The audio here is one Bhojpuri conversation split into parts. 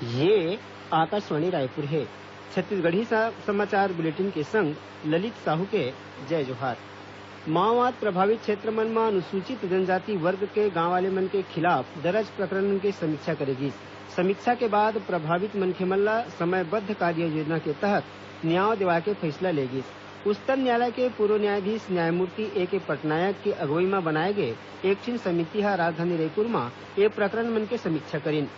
ये आकाशवाणी रायपुर है। छत्तीसगढ़ी समाचार बुलेटिन के संग ललित साहू के जय जोहार। माओवाद प्रभावित क्षेत्र मन में अनुसूचित जनजाति वर्ग के गांव वाले मन के खिलाफ दर्ज प्रकरण मन के समीक्षा करेगी। समीक्षा के बाद प्रभावित मनखे मन ला समयबद्ध कार्य योजना के तहत न्याय दिवाए के फैसला लेगी। उच्चतम न्यायालय के पूर्व न्यायाधीश न्यायमूर्ति ए के पटनायक की अगुवाई में बनाए गए एक ठिन समिति ह राजधानी रायपुर में ये प्रकरण मन के समीक्षा करीन।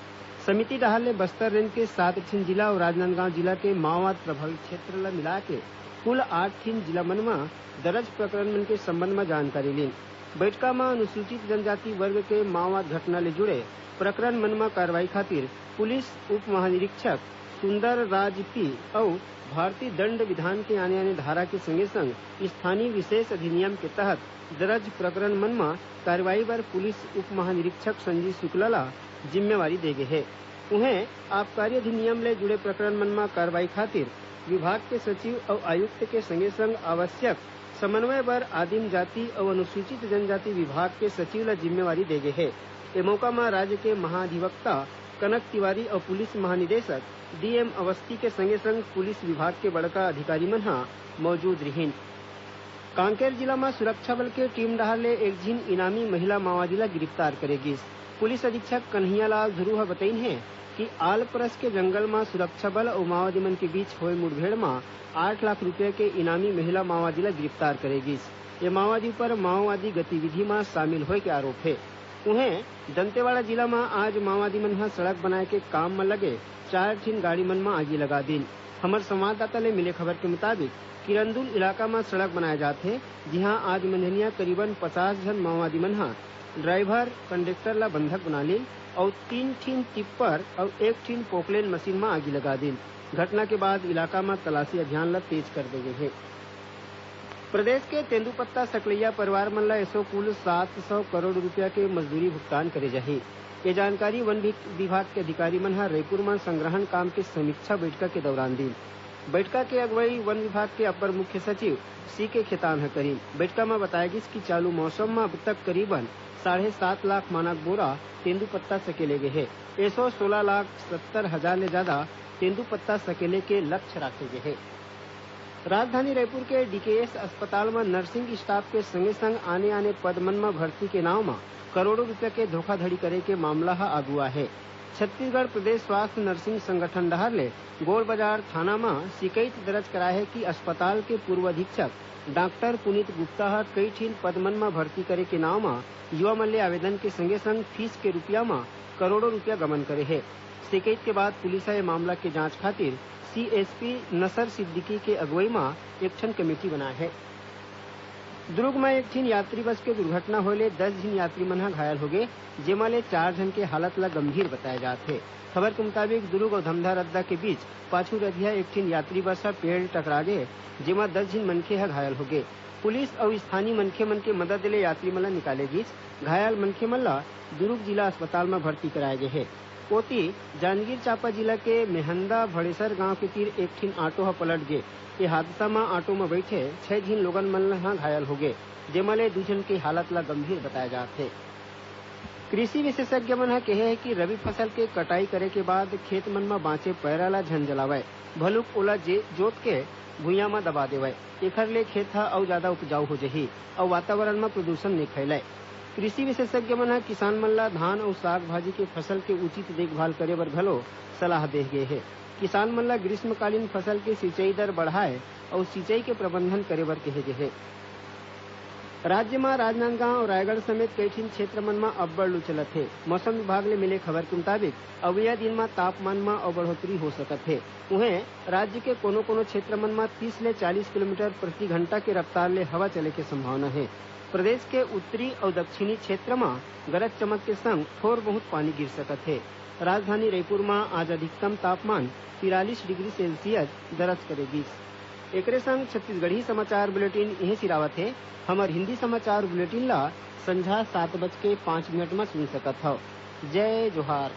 समिति डहर ले बस्तर रेंज के 7 ठिन जिला और राजनांदगांव जिला के माओवाद प्रभावित क्षेत्र ला मिला के कुल 8 ठिन जिला मन में दर्ज प्रकरण मन के संबंध में जानकारी लीन। बैठका में अनुसूचित जनजाति वर्ग के माओवाद घटना ले जुड़े प्रकरण मन में कार्रवाई खातिर पुलिस उप महानिरीक्षक सुंदर राज पी और भारतीय दंड विधान के आने धारा के संगे संग स्थानीय विशेष अधिनियम के तहत दर्ज प्रकरण मन में कार्रवाई पर पुलिस उप महानिरीक्षक संजीव शुक्ला ला जिम्मेवारी दे गए है। उन्हें आबकारी अधिनियम ले जुड़े प्रकरण मन में कार्रवाई खातिर विभाग के सचिव और आयुक्त के संगे संग आवश्यक समन्वय पर आदिम जाति और अनुसूचित जनजाति विभाग के सचिव ला जिम्मेवारी दे गए है। ये मौका में राज्य के महाधिवक्ता कनक तिवारी और पुलिस महानिदेशक डीएम अवस्थी के संगे संग पुलिस विभाग के बड़का अधिकारी मन मौजूद रहीन। कांकेर जिला में सुरक्षा बल के टीम डहर ले एक झिन इनामी महिला माओवादी ला गिरफ्तार करेगी। पुलिस अधीक्षक कन्हैयालाल ध्रुव बताइन है कि आलपरस के जंगल में सुरक्षा बल और माओवादी मन के बीच हुए मुठभेड़ में 8 लाख रुपए के इनामी महिला माओवादी ला गिरफ्तार करेगी। ये माओवादी पर माओवादी गतिविधि में शामिल होए के आरोप है। उन्हें दंतेवाड़ा जिला में आज माओवादी मन सड़क बनाए के काम में लगे 4 ठिन गाड़ी मन में आगी लगा दी। हमारे संवाददाता ले मिले खबर के मुताबिक किरंदुल इलाका में सड़क बनाए जाते जहां आज मंझनिया करीबन 50 जन माओवादी मन ड्राइवर कंडक्टर ला बंधक बना ली और 3 ठिन टिप्पर और 1 ठिन पोकलेन मशीन में आगी लगा दी। घटना के बाद इलाका में तलाशी अभियान ला तेज कर दे गए है। प्रदेश के तेंदुपत्ता सकलैया परिवार मन ला ऐसो कुल 700 करोड़ रुपया के मजदूरी भुगतान करे जाही। ये जानकारी वन विभाग के अधिकारी मन रायपुर में संग्रहण काम के समीक्षा बैठक के दौरान दी। बैठका के अगुवाई वन विभाग के अपर मुख्य सचिव सी के खेतान करी। बैठका में बताया गया कि चालू मौसम में अब तक करीबन 7.5 लाख मानक बोरा तेंदुपत्ता सकेले गए है। ऐसो 16,70,000 ले ज्यादा तेंदुपत्ता सकेले के लक्ष्य रखे गए है। राजधानी रायपुर के डीकेएस अस्पताल में नर्सिंग स्टाफ के संगे संग आने पद मन में भर्ती के नाव में करोड़ों रुपए के धोखाधड़ी करे के मामला आगुआ है। छत्तीसगढ़ प्रदेश स्वास्थ्य नर्सिंग संगठन डहर ले गोल बाजार थाना में शिकायत दर्ज कराए है कि अस्पताल के पूर्व अधीक्षक डॉक्टर पुनीत गुप्ता कई ठिन पद मन में भर्ती करे के नाव में युवा मन ले आवेदन के संगे संग फीस के रुपया में करोड़ों रुपया गमन करे है। शिकायत के बाद पुलिस ये मामला के जांच खातिर सीएसपी नसर सिद्दीकी के अगुवाई में एक ठन कमेटी बनाए है। दुर्ग में एक ठिन यात्री बस के दुर्घटना होले 10 झिन यात्री मन घायल हो गए, जेमा ले 4 जन के हालत ला गंभीर बताए जाते। खबर के मुताबिक दुर्ग और धमधा रद्दा के बीच पाछू रधिया एक ठिन यात्री बस पेड़ टकरा गए, जेमा 10 झिन मनखे घायल हो गए। पुलिस और स्थानीय मनखे मन के मदद ले यात्री मन ला निकालेगी। घायल मनखे मन ला दुर्ग जिला अस्पताल में भर्ती कराए गए है। कोती जांजगीर चांपा जिला के मेहंदा भड़ेसर गांव के तीर एक ठिन ऑटो पलट गए। ये हादसा में ऑटो में बैठे 6 झिन लोगन मन घायल हो गए, जेमा ले 2 जन की हालत ला गंभीर बताए जाते। कृषि विशेषज्ञ मन कहे है कि रबी फसल के कटाई करे के बाद खेत मन में बांचे पैरा ला झंझलावय भलुक ओला जोत के भुइयां में दबा देवय। एखर ले खेत और ज्यादा उपजाऊ हो जही और वातावरण में प्रदूषण नहीं फैलय। कृषि विशेषज्ञ मन किसान मन ला धान और साग भाजी के फसल के उचित देखभाल करे बर घलो सलाह दे गए है। किसान मन ला ग्रीष्मकालीन फसल के सिंचाई दर बढ़ाए और सिंचाई के प्रबंधन करे बर कहे गए है। राज्य में राजनांदगांव और रायगढ़ समेत कई ठिन क्षेत्र मन में अब्बड़ लू चलत है। मौसम विभाग ले मिले खबर के मुताबिक अगले दिन में तापमान में और बढ़ोतरी हो सकत है। उन्हें राज्य के कोनो क्षेत्र मन में 30 ले 40 किलोमीटर प्रति घंटा के रफ्तार ले हवा चले के संभावना है। प्रदेश के उत्तरी और दक्षिणी क्षेत्र में गरज चमक के संग थोर बहुत पानी गिर सकत है। राजधानी रायपुर में आज अधिकतम तापमान 43 डिग्री सेल्सियस दर्ज करेगी। एकरे संग छत्तीसगढ़ी समाचार बुलेटिन यही सिरावत है। हमार हिंदी समाचार बुलेटिन ला संझा 7:05 में सुन सकत हो। जय जोहार।